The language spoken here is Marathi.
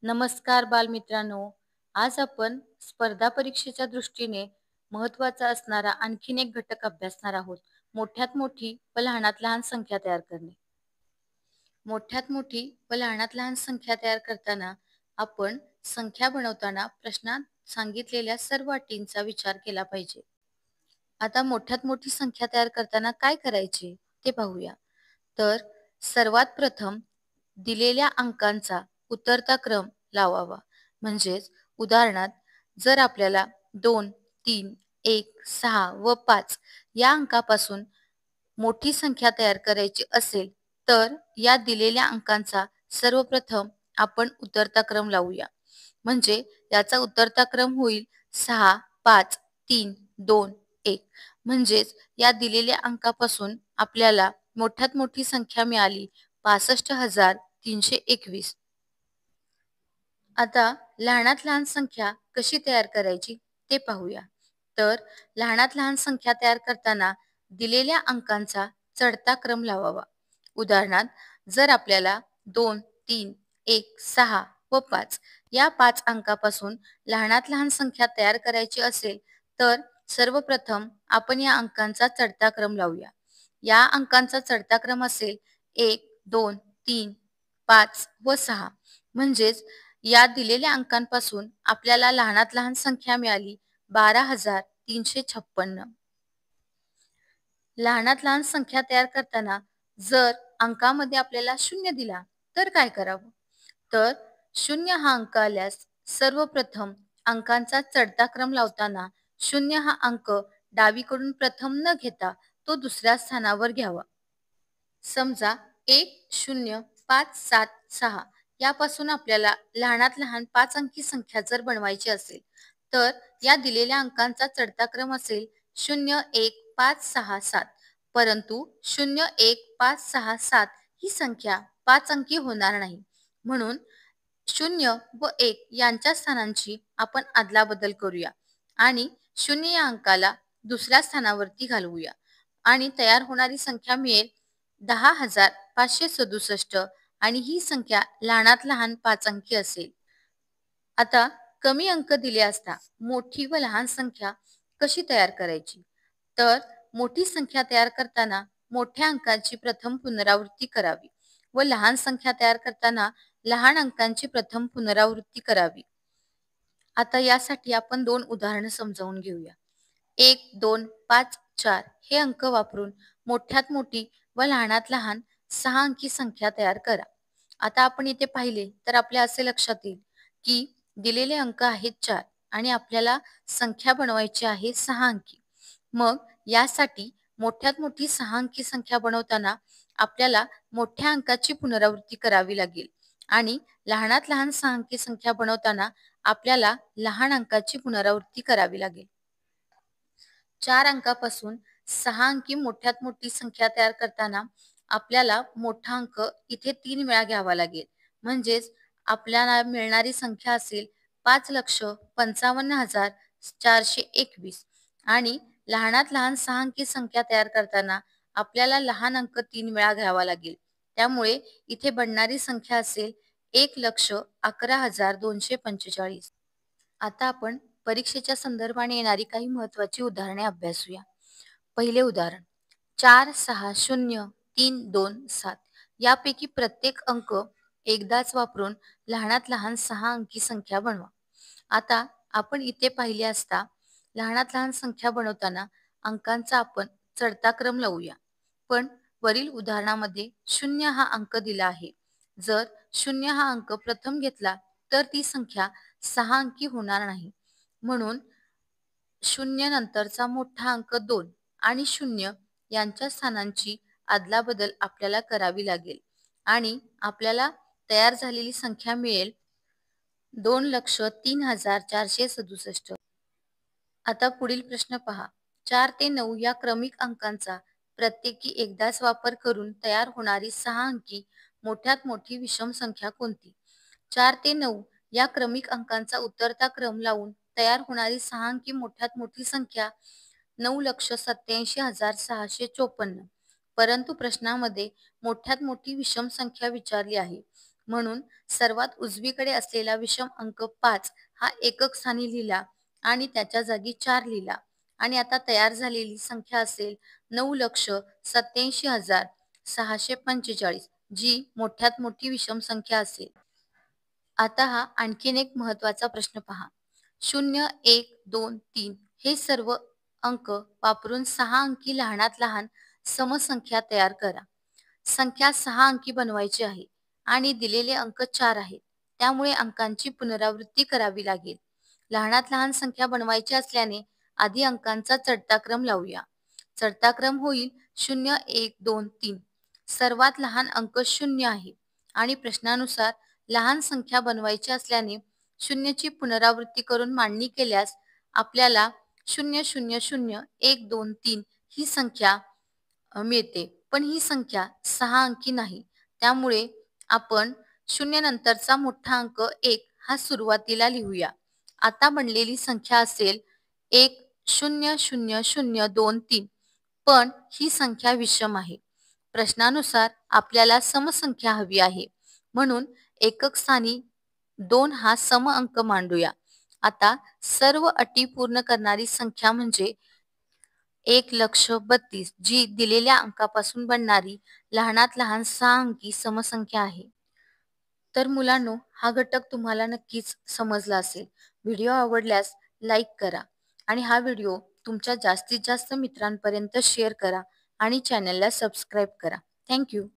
नमस्कार बालमित्रांनो. आज आपण स्पर्धा परीक्षेच्या दृष्टीने महत्त्वाचा असणारा आणखीन एक घटक अभ्यासणार आहोत. मोठ्यात मोठी व लहानात लहान संख्या तयार करणे. मोठ्यात मोठी व लहानात लहान संख्या तयार करताना आपण संख्या बनवताना प्रश्नात सांगितलेल्या सर्व अटींचा विचार केला पाहिजे. आता मोठ्यात मोठी संख्या तयार करताना काय करायचे ते पाहूया. तर सर्वात प्रथम दिलेल्या अंकांचा उतरता क्रम लावावा. म्हणजेच उदाहरणार्थ जर आपल्याला 2, 3, 1, 6 व 5 या अंकापासून मोठी संख्या तयार करायची असेल, तर या दिलेल्या अंकांचा सर्वप्रथम आपण उतरता क्रम लावूया. म्हणजे याचा उतरता क्रम होईल 6, 5, 3, 2, 1. म्हणजेच या दिलेल्या अंकापासून आपल्याला मोठ्यात मोठी संख्या मिळाली 65,321. आता लहानात लहान संख्या कशी तयार करायची ते पाहूया. तर लहानात लहान संख्या तयार करताना दिलेल्या अंकांचा चढता क्रम लावावा. उदाहरणार्थ जर आपल्याला 2, 3, 1, 6 व 5 या 5 अंकापासून लहानात लहान संख्या तयार करायची असेल, तर सर्वप्रथम आपण या अंकांचा चढता क्रम लावूया. या अंकांचा चढता क्रम असेल 1, 2, 3, 5 व 6. म्हणजेच या दिलेल्या अंकांपासून आपल्याला लहानात लहान संख्या मिळाली 12,356. लहानात लहान संख्या तयार करताना जर अंकामध्ये आपल्याला 0 दिला तर काय करावं? तर 0 हा अंक आल्यास सर्वप्रथम अंकांचा चढता क्रम लावताना 0 हा अंक डावीकडून प्रथम न घेता तो दुसऱ्या स्थानावर घ्यावा. समजा 1, 0, 5, 7, 6 यापासून आपल्याला लहानात लहान 5 अंकी संख्या जर बनवायची असेल, तर या दिलेल्या अंकांचा चढता क्रम असेल 0, 1, 5, 6, 7. परंतु 0, 1, 5, 6, 7 ही संख्या 5 अंकी होणार नाही. म्हणून 0 व 1 यांच्या स्थानांची आपण अदलाबदल करूया आणि 0 या अंकाला दुसऱ्या स्थानावरती घालवूया आणि तयार होणारी संख्या मिळेल 10,567 आणि ही संख्या लहानात लहान 5 अंकी असेल. आता कमी अंक दिले असता मोठी व लहान संख्या कशी तयार करायची? तर मोठी संख्या तयार करताना मोठ्या अंकाची प्रथम पुनरावृत्ती करावी व लहान संख्या तयार करताना लहान अंकांची प्रथम पुनरावृत्ती करावी. आता यासाठी आपण 2 उदाहरणं समजावून घेऊया. 1, 2, 5, 4 हे अंक वापरून मोठ्यात मोठी व लहानात लहान 6 अंकी संख्या तयार करा. आता आपण इथे पाहिले तर आपल्या असे लक्षात येईल की दिलेले अंक आहेत 4 आणि आपल्याला संख्या बनवायची आहे 6 अंकी. मग यासाठी मोठ्यात मोठी 6 अंकी संख्या बनवताना आपल्याला मोठ्या अंकाची पुनरावृत्ती करावी लागेल आणि लहानात लहान 6 अंकी संख्या बनवताना आपल्याला लहान अंकाची पुनरावृत्ती करावी लागेल. 4 अंकापासून 6 अंकी मोठ्यात मोठी संख्या तयार करताना आपल्याला मोठा अंक इथे 3 वेळा घ्यावा लागेल. म्हणजेच आपल्याला मिळणारी संख्या असेल 5,55,421 आणि लहानात लहान 6 अंकी संख्या तयार करताना आपल्याला लहान अंक 3 वेळा घ्यावा लागेल. त्यामुळे इथे बनणारी संख्या असेल 1,11,245. आता आपण परीक्षेच्या संदर्भाने येणारी काही महत्त्वाची उदाहरणे अभ्यासूया. पहिले उदाहरण 460,327 यापैकी प्रत्येक अंक एकदाच वापरून लहानात लहान 6 अंकी संख्या बनवा. आता आपण इथे पाहिले असता लहानात लहान संख्या बनवताना अंकांचा आपण चढता क्रम लावूया. पण वरील उदाहरणामध्ये 0 हा अंक दिला आहे. जर 0 हा अंक प्रथम घेतला तर ती संख्या 6 अंकी होणार नाही. म्हणून 0 नंतरचा मोठा अंक 2 आणि 0 यांच्या स्थानांची अदलाबदल आपल्याला करावी लागेल आणि आपल्याला तयार झालेली संख्या मिळेल 2,03,467. आता पुढील प्रश्न पहा. 4 ते 9 या क्रमिक अंकांचा प्रत्येकी एकदाच वापर करून तयार होणारी 6 अंकी मोठ्यात मोठी विषम संख्या कोणती? 4 ते 9 या क्रमिक अंकांचा उतरता क्रम लावून तयार होणारी 6 अंकी मोठ्यात मोठी संख्या 9,87,654. परंतु प्रश्नामध्ये मोठ्यात मोठी विषम संख्या विचारली आहे. म्हणून सर्वात उजवीकडे असलेला विषम अंक 5 हा एकक स्थानी लिहिला आणि त्याच्या जागी 4 लिहिला आणि आता तयार झालेली संख्या असेल 9,87,645, जी मोठ्यात मोठी विषम संख्या असेल. आता हा आणखीन एक महत्वाचा प्रश्न पहा. 0, 1, 2, 3 हे सर्व अंक वापरून 6 अंकी लहानात लहान समसंख्या तयार करा. संख्या 6 अंकी बनवायची आहे आणि दिलेले अंक 4 आहेत. त्यामुळे अंकांची पुनरावृत्ती करावी लागेल. लहानात लहान संख्या बनवायची असल्याने आधी अंकांचा चढता क्रम लावूया. चढता क्रम होईल 0, 1, 2, 3. सर्वात लहान अंक 0 आहे आणि प्रश्नानुसार लहान संख्या बनवायची असल्याने 0ची पुनरावृत्ती करून मांडणी केल्यास आपल्याला 0, 0, 0, 1, 2, 3 ही संख्या मिळते. पण ही संख्या 6 अंकी नाही. त्यामुळे आपण 0 नंतरचा मोठा अंक 1 हा सुरुवातीला लिहूया. आता बनलेली संख्या असेल 1, 0, 0, 0, 2, 3. पण ही संख्या विषम आहे. प्रश्नानुसार आपल्याला समसंख्या हवी आहे. म्हणून एकक स्थानी 2 हा सम अंक मांडूया. आता सर्व अटी पूर्ण करणारी संख्या म्हणजे 1,32,000, जी दिलेल्या अंकापासून बनणारी लहानात लहान 6 अंकी समसंख्या आहे. तर मुलांनो, हा घटक तुम्हाला नक्कीच समजला असेल. व्हिडिओ आवडल्यास लाईक करा आणि हा व्हिडिओ तुमच्या जास्तीत जास्त मित्रांपर्यंत शेअर करा आणि चॅनलला सबस्क्राईब करा. Thank you.